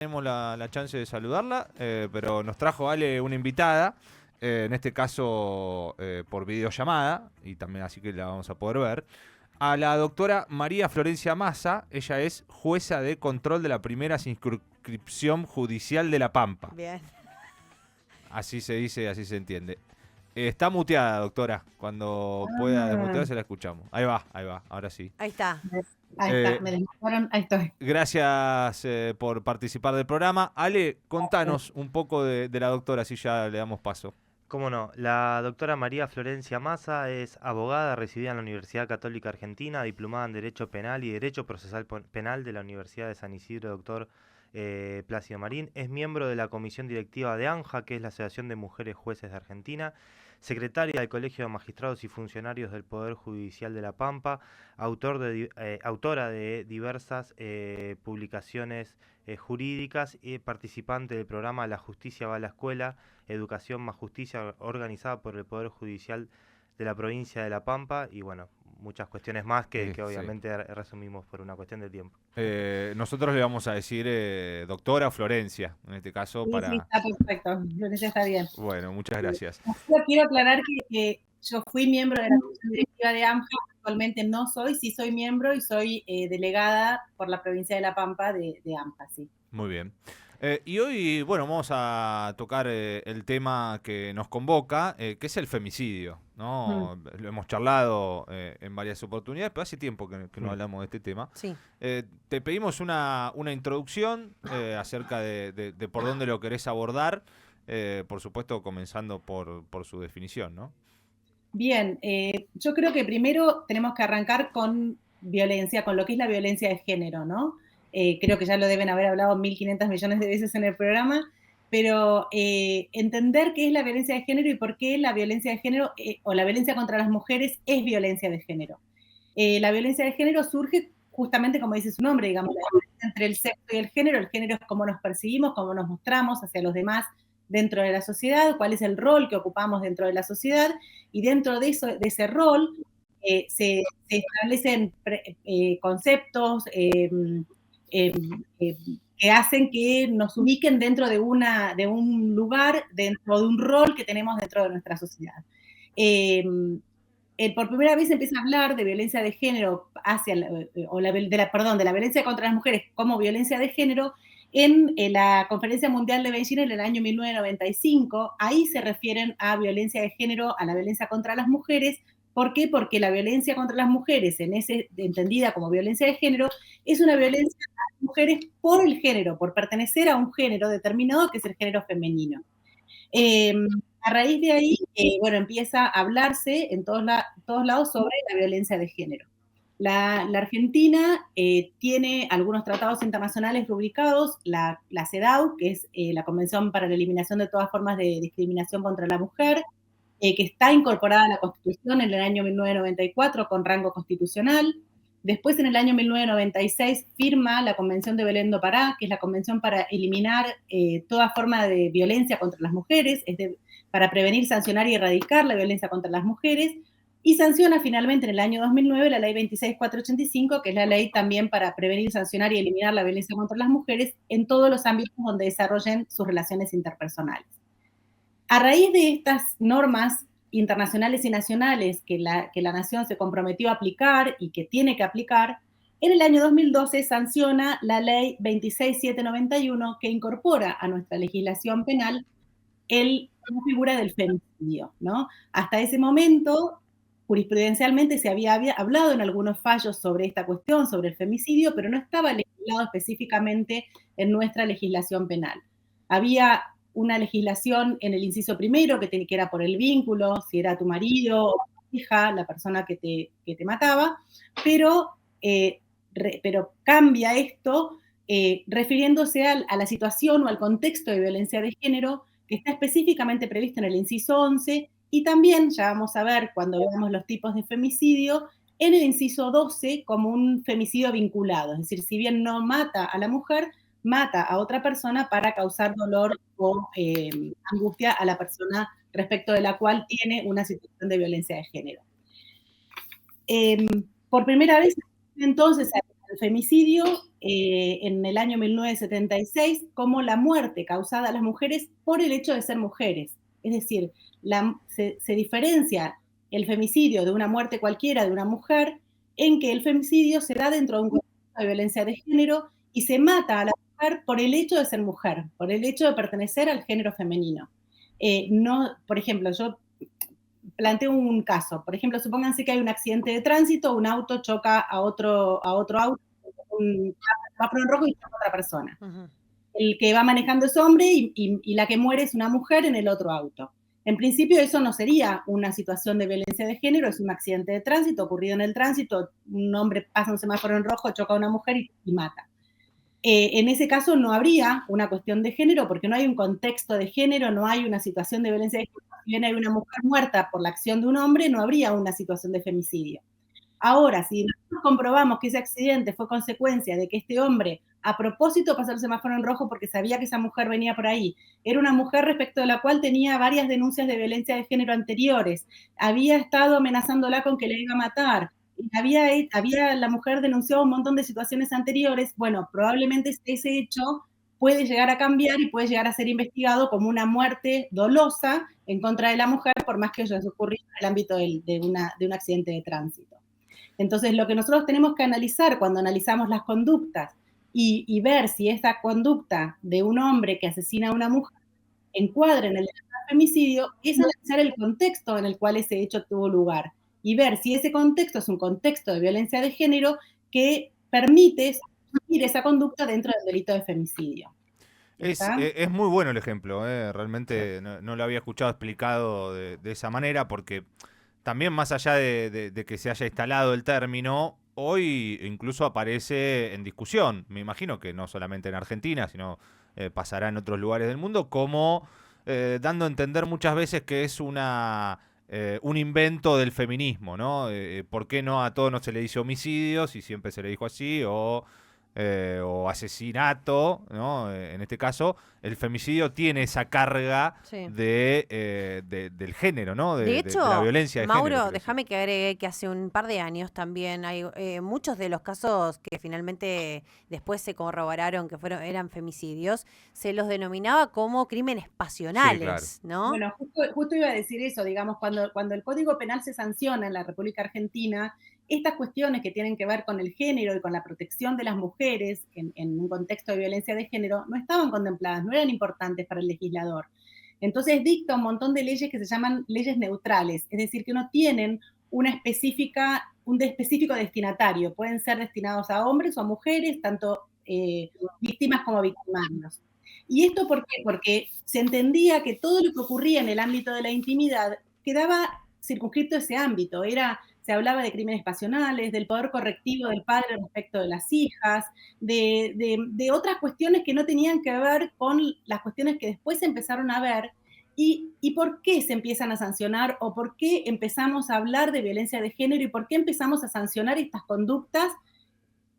Tenemos la chance de saludarla, pero nos trajo Ale una invitada, en este caso por videollamada, y también así que la vamos a poder ver, a la doctora María Florencia Massa. Ella es jueza de control de la primera circunscripción judicial de La Pampa. Bien. Así se dice, así se entiende. Está muteada, doctora. Cuando pueda desmutearse la escuchamos. Ahí va, ahora sí. Ahí está. Ahí está, me desmutearon, ahí estoy. Gracias por participar del programa. Ale, contanos un poco de la doctora, así ya le damos paso. Cómo no, la doctora María Florencia Massa es abogada residida en la Universidad Católica Argentina, diplomada en Derecho Penal y Derecho Procesal Penal de la Universidad de San Isidro, doctor Plácido Marín. Es miembro de la comisión directiva de ANJA, que es la Asociación de Mujeres Jueces de Argentina, secretaria del Colegio de Magistrados y Funcionarios del Poder Judicial de La Pampa, autora de diversas publicaciones jurídicas y participante del programa La Justicia va a la Escuela, Educación más Justicia, organizada por el Poder Judicial de la provincia de La Pampa, y bueno, muchas cuestiones más que obviamente resumimos por una cuestión de tiempo. Nosotros le vamos a decir doctora Florencia, en este caso. Sí, para... sí, está perfecto, Florencia está bien. Bueno, muchas gracias. Quiero aclarar que yo fui miembro de la comisión directiva de AMJA, actualmente no soy, sí soy miembro y soy delegada por la provincia de La Pampa de AMJA, sí. Muy bien. Y hoy, bueno, vamos a tocar el tema que nos convoca, que es el femicidio, ¿no? Lo hemos charlado en varias oportunidades, pero hace tiempo que no hablamos de este tema. Sí. Te pedimos una introducción acerca de por dónde lo querés abordar, por supuesto comenzando por su definición, ¿no? Bien, yo creo que primero tenemos que arrancar con violencia, con lo que es la violencia de género, ¿no? Creo que ya lo deben haber hablado 1.500 millones de veces en el programa, pero entender qué es la violencia de género y por qué la violencia de género o la violencia contra las mujeres es violencia de género. La violencia de género surge justamente, como dice su nombre, digamos, la diferencia entre el sexo y el género es cómo nos percibimos, cómo nos mostramos hacia los demás dentro de la sociedad, cuál es el rol que ocupamos dentro de la sociedad, y dentro de ese rol se establecen conceptos que hacen que nos ubiquen dentro de un lugar, dentro de un rol que tenemos dentro de nuestra sociedad. Por primera vez se empieza a hablar de violencia de género de la violencia contra las mujeres como violencia de género en la Conferencia Mundial de Beijing en el año 1995. Ahí se refieren a violencia de género, a la violencia contra las mujeres. ¿Por qué? Porque la violencia contra las mujeres, entendida como violencia de género, es una violencia a las mujeres por el género, por pertenecer a un género determinado que es el género femenino. A raíz de ahí, bueno, empieza a hablarse en todos lados sobre la violencia de género. La Argentina tiene algunos tratados internacionales rubricados, la CEDAW, que es la Convención para la Eliminación de todas formas de discriminación contra la mujer, que está incorporada a la Constitución en el año 1994 con rango constitucional. Después, en el año 1996, firma la Convención de Belén do Pará, que es la Convención para eliminar toda forma de violencia contra las mujeres, para prevenir, sancionar y erradicar la violencia contra las mujeres, y sanciona finalmente en el año 2009 la Ley 26485, que es la ley también para prevenir, sancionar y eliminar la violencia contra las mujeres en todos los ámbitos donde desarrollen sus relaciones interpersonales. A raíz de estas normas internacionales y nacionales que la nación se comprometió a aplicar y que tiene que aplicar, en el año 2012 sanciona la ley 26791, que incorpora a nuestra legislación penal la figura del femicidio, ¿no? Hasta ese momento, jurisprudencialmente se había hablado en algunos fallos sobre esta cuestión, sobre el femicidio, pero no estaba legislado específicamente en nuestra legislación penal. Había una legislación en el inciso primero que era por el vínculo, si era tu marido o tu hija, la persona que te mataba, pero cambia esto refiriéndose a la situación o al contexto de violencia de género que está específicamente previsto en el inciso 11, y también, ya vamos a ver cuando veamos los tipos de femicidio, en el inciso 12 como un femicidio vinculado, es decir, si bien no mata a la mujer, mata a otra persona para causar dolor o angustia a la persona respecto de la cual tiene una situación de violencia de género. Por primera vez, entonces, el femicidio en el año 1976 como la muerte causada a las mujeres por el hecho de ser mujeres. Es decir, se diferencia el femicidio de una muerte cualquiera de una mujer en que el femicidio se da dentro de un contexto de violencia de género y se mata a la mujer por el hecho de ser mujer, por el hecho de pertenecer al género femenino. No, por ejemplo, yo planteo un caso. Por ejemplo, supónganse que hay un accidente de tránsito, un auto choca a otro auto, un semáforo en rojo y choca a otra persona. El que va manejando es hombre y la que muere es una mujer en el otro auto. En principio eso no sería una situación de violencia de género, es un accidente de tránsito ocurrido en el tránsito, un hombre pasa un semáforo en rojo, choca a una mujer y mata. En ese caso no habría una cuestión de género porque no hay un contexto de género, no hay una situación de violencia de género. Si bien hay una mujer muerta por la acción de un hombre, no habría una situación de femicidio. Ahora, si nosotros comprobamos que ese accidente fue consecuencia de que este hombre, a propósito, pasó el semáforo en rojo porque sabía que esa mujer venía por ahí, era una mujer respecto de la cual tenía varias denuncias de violencia de género anteriores, había estado amenazándola con que le iba a matar, había la mujer denunciado un montón de situaciones anteriores, bueno, probablemente ese hecho puede llegar a cambiar y puede llegar a ser investigado como una muerte dolosa en contra de la mujer, por más que haya ocurrido en el ámbito de un accidente de tránsito. Entonces, lo que nosotros tenemos que analizar cuando analizamos las conductas y ver si esta conducta de un hombre que asesina a una mujer encuadra en el femicidio es analizar el contexto en el cual ese hecho tuvo lugar y ver si ese contexto es un contexto de violencia de género que permite surgir esa conducta dentro del delito de femicidio. Es muy bueno el ejemplo, realmente no lo había escuchado explicado de esa manera, porque también más allá de que se haya instalado el término, hoy incluso aparece en discusión, me imagino que no solamente en Argentina, sino pasará en otros lugares del mundo, como dando a entender muchas veces que es un invento del feminismo, ¿no? ¿Por qué no a todo no se le dice homicidio si siempre se le dijo así? O asesinato, ¿no? En este caso, el femicidio tiene esa carga Sí. del género, ¿no? De De hecho, la violencia de género. Mauro, quiero decir. déjame que agregue que hace un par de años también hay muchos de los casos que finalmente después se corroboraron que eran femicidios, se los denominaba como crímenes pasionales, ¿no? Bueno, justo iba a decir eso, digamos, cuando el Código Penal se sanciona en la República Argentina, estas cuestiones que tienen que ver con el género y con la protección de las mujeres en un contexto de violencia de género no estaban contempladas, no eran importantes para el legislador. Entonces dicta un montón de leyes que se llaman leyes neutrales, es decir, que no tienen un específico destinatario, pueden ser destinados a hombres o a mujeres, tanto víctimas como victimarios. ¿Y esto por qué? Porque se entendía que todo lo que ocurría en el ámbito de la intimidad quedaba circunscrito a ese ámbito. Se hablaba de crímenes pasionales, del poder correctivo del padre respecto de las hijas, de otras cuestiones que no tenían que ver con las cuestiones que después se empezaron a ver. ¿Y por qué se empiezan a sancionar o por qué empezamos a hablar de violencia de género y por qué empezamos a sancionar estas conductas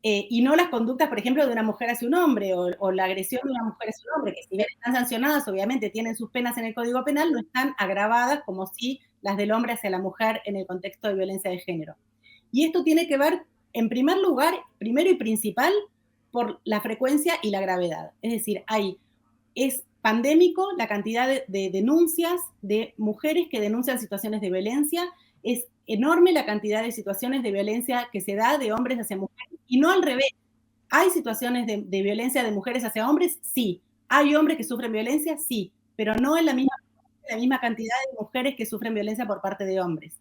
y no las conductas, por ejemplo, de una mujer hacia un hombre o la agresión de una mujer hacia un hombre, que si bien están sancionadas, obviamente tienen sus penas en el Código Penal, no están agravadas como si las del hombre hacia la mujer en el contexto de violencia de género. Y esto tiene que ver, en primer lugar, primero y principal, por la frecuencia y la gravedad. Es decir, es pandémico la cantidad de denuncias de mujeres que denuncian situaciones de violencia, es enorme la cantidad de situaciones de violencia que se da de hombres hacia mujeres, y no al revés. ¿Hay situaciones de violencia de mujeres hacia hombres? Sí. ¿Hay hombres que sufren violencia? Sí, pero no en la misma cantidad de mujeres que sufren violencia por parte de hombres.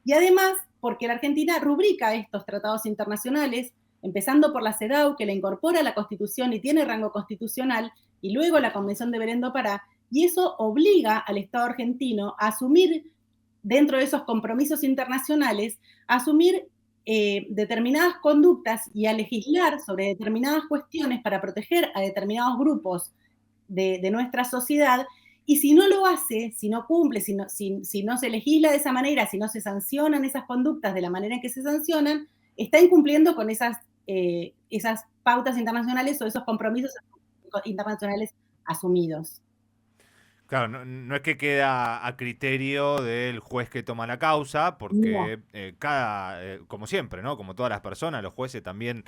Y además, porque la Argentina rubrica estos tratados internacionales, empezando por la CEDAW, que la incorpora a la Constitución y tiene rango constitucional, y luego la Convención de Belén do Pará, y eso obliga al Estado argentino a asumir, dentro de esos compromisos internacionales, a asumir determinadas conductas y a legislar sobre determinadas cuestiones para proteger a determinados grupos de nuestra sociedad, y si no lo hace, si no cumple, si no se legisla de esa manera, si no se sancionan esas conductas de la manera en que se sancionan, está incumpliendo con esas pautas internacionales o esos compromisos internacionales asumidos. Claro, no es que queda a criterio del juez que toma la causa, porque como siempre, ¿no? Como todas las personas, los jueces también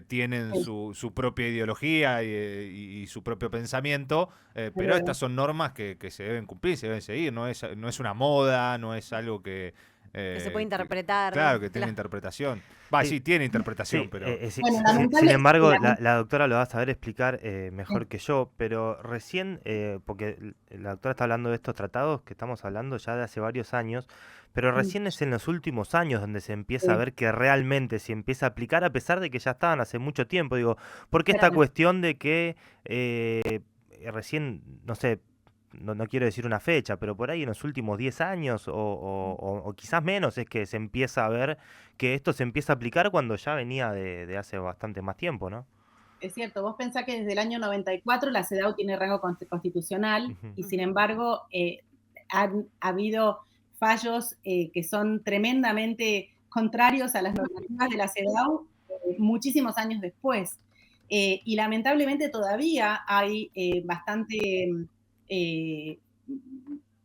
tienen su propia ideología y su propio pensamiento, pero estas son normas que se deben cumplir, se deben seguir, no es una moda, no es algo que se puede interpretar. Claro, que tiene interpretación. Sí, tiene interpretación, sí, pero... sin embargo, la doctora lo va a saber explicar mejor que yo, pero recién, porque la doctora está hablando de estos tratados que estamos hablando ya de hace varios años, pero recién es en los últimos años donde se empieza a ver que realmente se empieza a aplicar, a pesar de que ya estaban hace mucho tiempo. Digo, ¿por qué esta cuestión de que recién, no sé, no quiero decir una fecha, pero por ahí en los últimos 10 años o quizás menos es que se empieza a ver que esto se empieza a aplicar cuando ya venía de hace bastante más tiempo, ¿no? Es cierto, vos pensás que desde el año 94 la CEDAW tiene rango constitucional y sin embargo han habido fallos que son tremendamente contrarios a las normativas de la CEDAW muchísimos años después. Y lamentablemente todavía hay bastante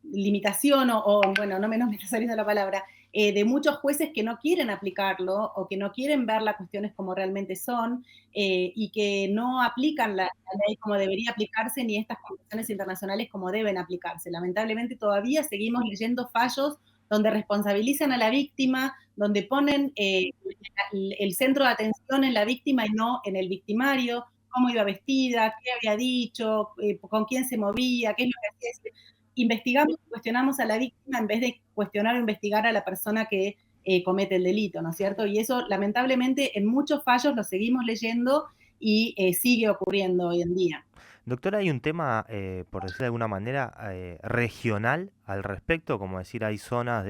limitación bueno, no me está saliendo la palabra, de muchos jueces que no quieren aplicarlo o que no quieren ver las cuestiones como realmente son y que no aplican la ley como debería aplicarse ni estas convenciones internacionales como deben aplicarse. Lamentablemente todavía seguimos leyendo fallos donde responsabilizan a la víctima, donde ponen el centro de atención en la víctima y no en el victimario, cómo iba vestida, qué había dicho, con quién se movía, qué es lo que hacía. Investigamos y cuestionamos a la víctima en vez de cuestionar o investigar a la persona que comete el delito, ¿no es cierto? Y eso, lamentablemente, en muchos fallos lo seguimos leyendo y sigue ocurriendo hoy en día. Doctora, ¿hay un tema, por decirlo de alguna manera, regional al respecto? Como decir, hay zonas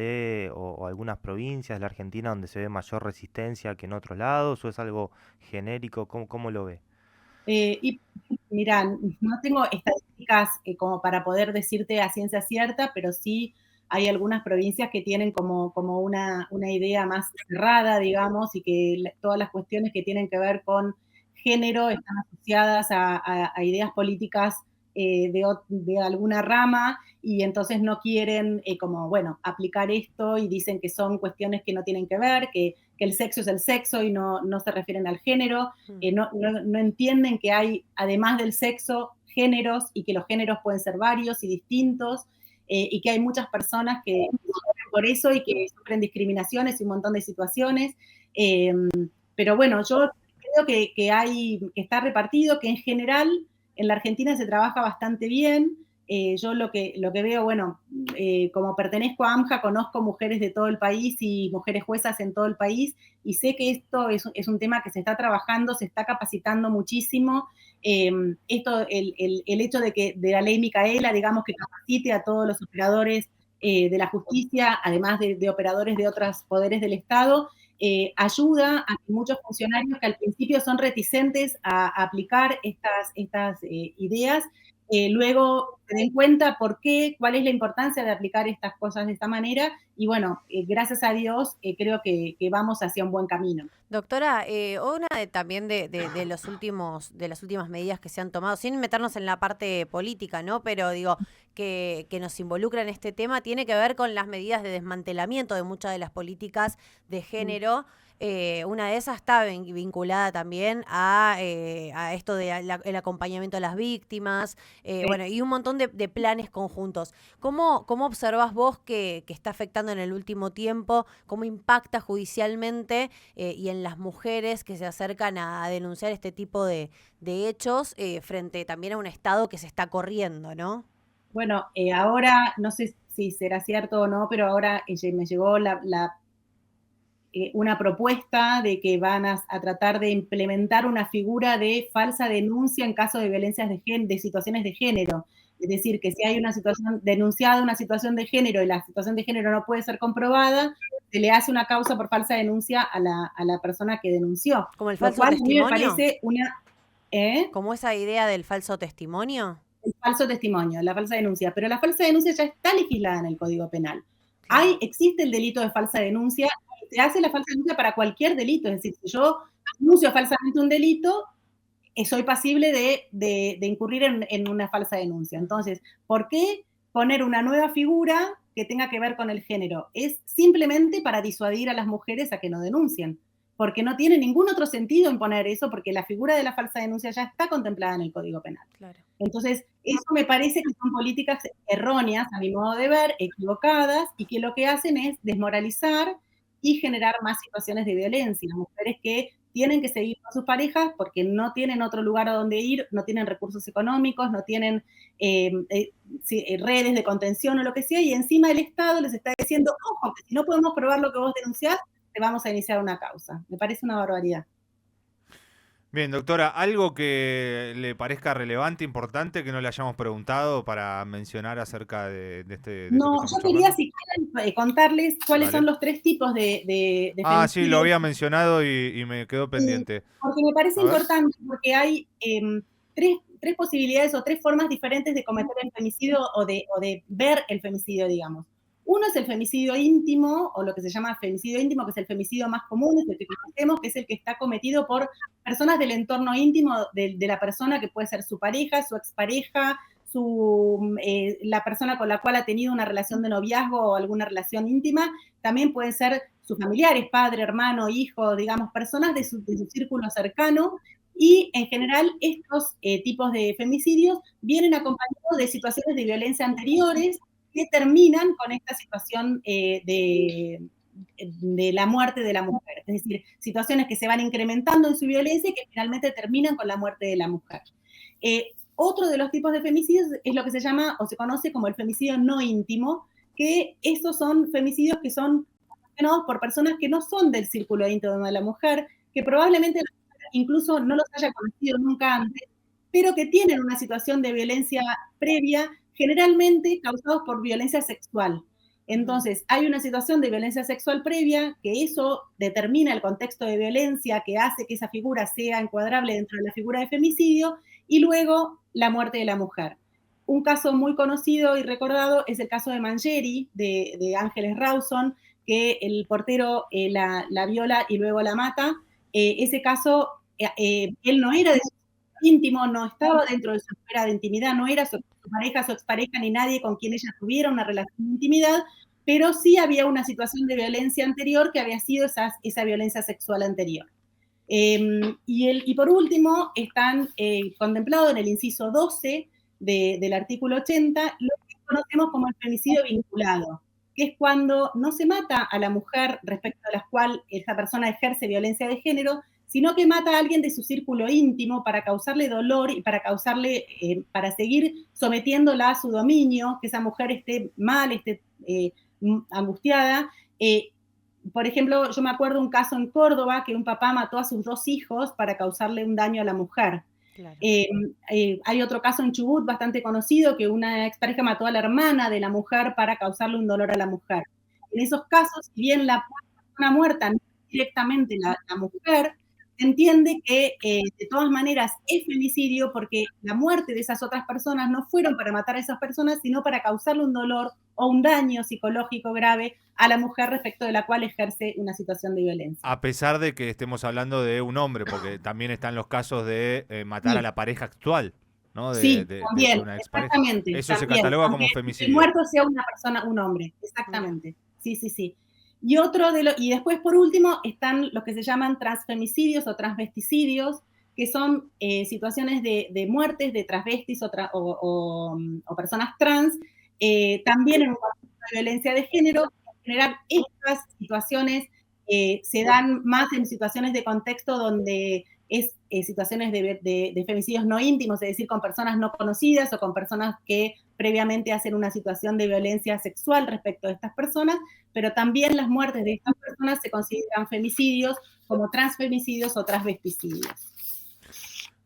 o algunas provincias de la Argentina donde se ve mayor resistencia que en otros lados, o es algo genérico, ¿cómo lo ve? Y mirá, no tengo estadísticas como para poder decirte a ciencia cierta, pero sí hay algunas provincias que tienen como una idea más cerrada, digamos, y que todas las cuestiones que tienen que ver con género están asociadas a ideas políticas de alguna rama y entonces no quieren como, bueno, aplicar esto y dicen que son cuestiones que no tienen que ver, que el sexo es el sexo y no se refieren al género, no entienden que hay, además del sexo, géneros y que los géneros pueden ser varios y distintos y que hay muchas personas que sufren por eso y que sufren discriminaciones y un montón de situaciones. Pero bueno, yo creo que está repartido, que en general en la Argentina se trabaja bastante bien. Yo lo que veo, bueno, como pertenezco a AMJA, conozco mujeres de todo el país y mujeres juezas en todo el país y sé que esto es un tema que se está trabajando, se está capacitando muchísimo. El hecho de la ley Micaela, digamos, que capacite a todos los operadores de la justicia, además de operadores de otros poderes del Estado, ayuda a que muchos funcionarios que al principio son reticentes a aplicar estas ideas, luego se den cuenta cuál es la importancia de aplicar estas cosas de esta manera y bueno, gracias a Dios creo que vamos hacia un buen camino. Doctora, una también de las últimas medidas que se han tomado, sin meternos en la parte política, ¿no? Pero digo, que nos involucra en este tema, tiene que ver con las medidas de desmantelamiento de muchas de las políticas de género. Una de esas está vinculada también a esto del acompañamiento a las víctimas, bueno, y un montón de planes conjuntos. ¿Cómo observás vos que está afectando en el último tiempo? ¿Cómo impacta judicialmente y en las mujeres que se acercan a denunciar este tipo de hechos frente también a un Estado que se está corriendo, ¿no? Bueno, ahora, no sé si será cierto o no, pero ahora me llegó una propuesta de que van a tratar de implementar una figura de falsa denuncia en caso de violencias de situaciones de género. Es decir, que si hay una situación denunciada, una situación de género y la situación de género no puede ser comprobada, se le hace una causa por falsa denuncia a la persona que denunció. ¿Como el falso testimonio? A mí me parece ¿Como esa idea del falso testimonio? El falso testimonio, la falsa denuncia. Pero la falsa denuncia ya está legislada en el Código Penal. Existe el delito de falsa denuncia, se hace la falsa denuncia para cualquier delito. Es decir, si yo denuncio falsamente un delito, soy pasible de incurrir en una falsa denuncia. Entonces, ¿por qué poner una nueva figura que tenga que ver con el género? Es simplemente para disuadir a las mujeres a que no denuncien, porque no tiene ningún otro sentido en poner eso, porque la figura de la falsa denuncia ya está contemplada en el Código Penal. Claro. Entonces, eso me parece que son políticas erróneas, a mi modo de ver, equivocadas, y que lo que hacen es desmoralizar y generar más situaciones de violencia. Mujeres que tienen que seguir con sus parejas porque no tienen otro lugar a donde ir, no tienen recursos económicos, no tienen redes de contención o lo que sea, y encima el Estado les está diciendo, ojo, que si no podemos probar lo que vos denunciás, te vamos a iniciar una causa. Me parece una barbaridad. Bien, doctora, ¿algo que le parezca relevante, importante, que no le hayamos preguntado para mencionar acerca de esto que No, estamos yo quería, charlando? si quieren, contarles cuáles Dale. son los 3 tipos de Ah, sí, lo femicidios. había mencionado y me quedó pendiente. Porque me parece A ver. importante, porque hay tres posibilidades o 3 formas diferentes de cometer el femicidio o de ver el femicidio, digamos. Uno es el femicidio íntimo, o lo que se llama femicidio íntimo, que es el femicidio más común, es el que conocemos, que es el que está cometido por personas del entorno íntimo de la persona, que puede ser su pareja, su expareja, la persona con la cual ha tenido una relación de noviazgo o alguna relación íntima. También pueden ser sus familiares, padre, hermano, hijo, digamos, personas de su círculo cercano. Y en general estos tipos de femicidios vienen acompañados de situaciones de violencia anteriores que terminan con esta situación de la muerte de la mujer. Es decir, situaciones que se van incrementando en su violencia y que finalmente terminan con la muerte de la mujer. Otro de los tipos de femicidios es lo que se llama o se conoce como el femicidio no íntimo, que estos son femicidios que son ocasionados por personas que no son del círculo íntimo de la mujer, que probablemente la mujer incluso no los haya conocido nunca antes, pero que tienen una situación de violencia previa, generalmente causados por violencia sexual. Entonces, hay una situación de violencia sexual previa, que eso determina el contexto de violencia, que hace que esa figura sea encuadrable dentro de la figura de femicidio, y luego la muerte de la mujer. Un caso muy conocido y recordado es el caso de Mangieri, de Ángeles Rawson, que el portero la viola y luego la mata. Ese caso, él no era de su íntimo, no estaba dentro de su esfera de intimidad, no era su pareja, su expareja, ni nadie con quien ella tuviera una relación de intimidad, pero sí había una situación de violencia anterior que había sido esa violencia sexual anterior. Y por último, están contemplados en el inciso 12 del artículo 80 lo que conocemos como el femicidio vinculado, que es cuando no se mata a la mujer respecto a la cual esa persona ejerce violencia de género, sino que mata a alguien de su círculo íntimo para causarle dolor y para seguir sometiéndola a su dominio, que esa mujer esté mal, esté angustiada. Por ejemplo, yo me acuerdo un caso en Córdoba que un papá mató a sus 2 hijos para causarle un daño a la mujer. Claro. Hay otro caso en Chubut bastante conocido que una expareja mató a la hermana de la mujer para causarle un dolor a la mujer. En esos casos, si bien la persona muerta no es directamente la mujer, se entiende que de todas maneras es femicidio porque la muerte de esas otras personas no fueron para matar a esas personas, sino para causarle un dolor o un daño psicológico grave a la mujer respecto de la cual ejerce una situación de violencia. A pesar de que estemos hablando de un hombre, porque también están los casos de matar a la pareja actual, ¿no? Sí, también, de una expareja. exactamente. Eso también, se cataloga como femicidio. El muerto sea una persona, un hombre, exactamente. Sí, sí, sí. Y después, por último, están los que se llaman transfemicidios o transvesticidios, que son situaciones de muertes de transvestis o personas trans, también en un contexto de violencia de género. En general, estas situaciones se dan más en situaciones de contexto donde es situaciones de femicidios no íntimos, es decir, con personas no conocidas o con personas que previamente hacen una situación de violencia sexual respecto a estas personas, pero también las muertes de estas personas se consideran femicidios como transfemicidios o transvesticidios.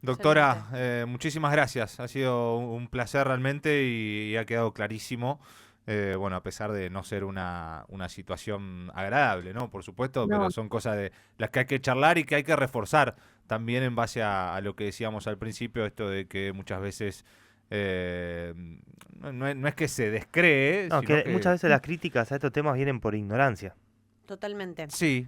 Doctora, muchísimas gracias. Ha sido un placer realmente y ha quedado clarísimo. Bueno, a pesar de no ser una situación agradable, ¿no? Por supuesto, No. pero son cosas de las que hay que charlar y que hay que reforzar también en base a lo que decíamos al principio, esto de que muchas veces no es que se descree, No, sino que muchas veces las críticas a estos temas vienen por ignorancia. Totalmente. Sí,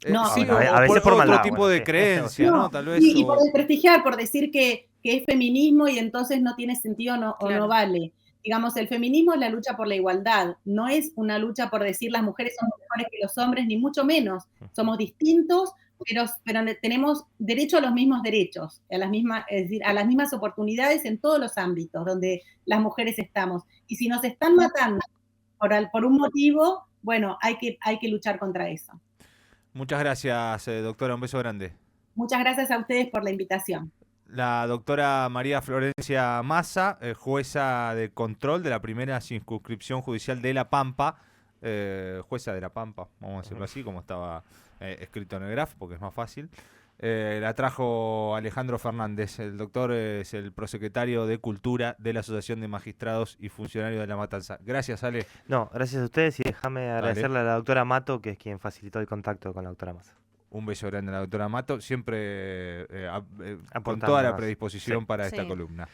No, sí, a veces por otro maldad, tipo bueno, de sí. creencia, ¿no? Tal vez. Y por desprestigiar, por decir que es feminismo y entonces no tiene sentido o no vale. Digamos, el feminismo es la lucha por la igualdad, no es una lucha por decir las mujeres son mejores que los hombres, ni mucho menos. Somos distintos, pero tenemos derecho a los mismos derechos, es decir, a las mismas oportunidades en todos los ámbitos donde las mujeres estamos. Y si nos están matando por un motivo, bueno, hay que luchar contra eso. Muchas gracias, doctora. Un beso grande. Muchas gracias a ustedes por la invitación. La doctora María Florencia Massa, jueza de control de la primera circunscripción judicial de La Pampa, jueza de La Pampa, vamos a decirlo así, como estaba escrito en el graph, porque es más fácil. La trajo Alejandro Fernández, el doctor es el prosecretario de Cultura de la Asociación de Magistrados y Funcionarios de La Matanza. Gracias, Ale. No, gracias a ustedes y déjame agradecerle a la doctora Mato, que es quien facilitó el contacto con la doctora Massa. Un beso grande a la doctora Mato, siempre con Aportando toda la más. predisposición Sí. para esta Sí. columna.